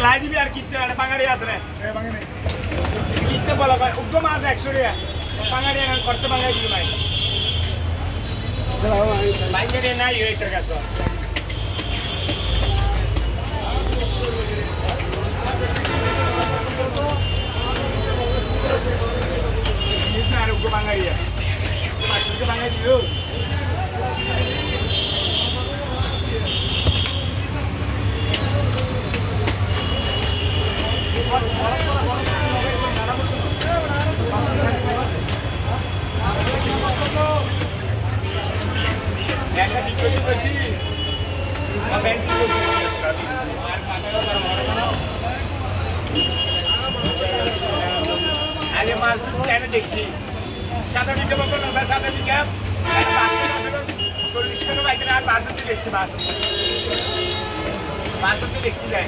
লাই দিবি আর কিনতে বাঙালি আছে রে কিনতে বলা ভাই উগ্র মাছ 100 টাকা বাঙালি করতে বাঙালি দিবি ভাই বাঙালি নাই ওই তোর কাছে আর উগ্র বাঙালি মাছকে বাঙালি দিও আগে মাছ কেন দেখছি সাদা বিঘা মতো না সাদা বিঘা 40 টাকা বাইকে আর বাসে দেখছি বাসে দেখছি যাই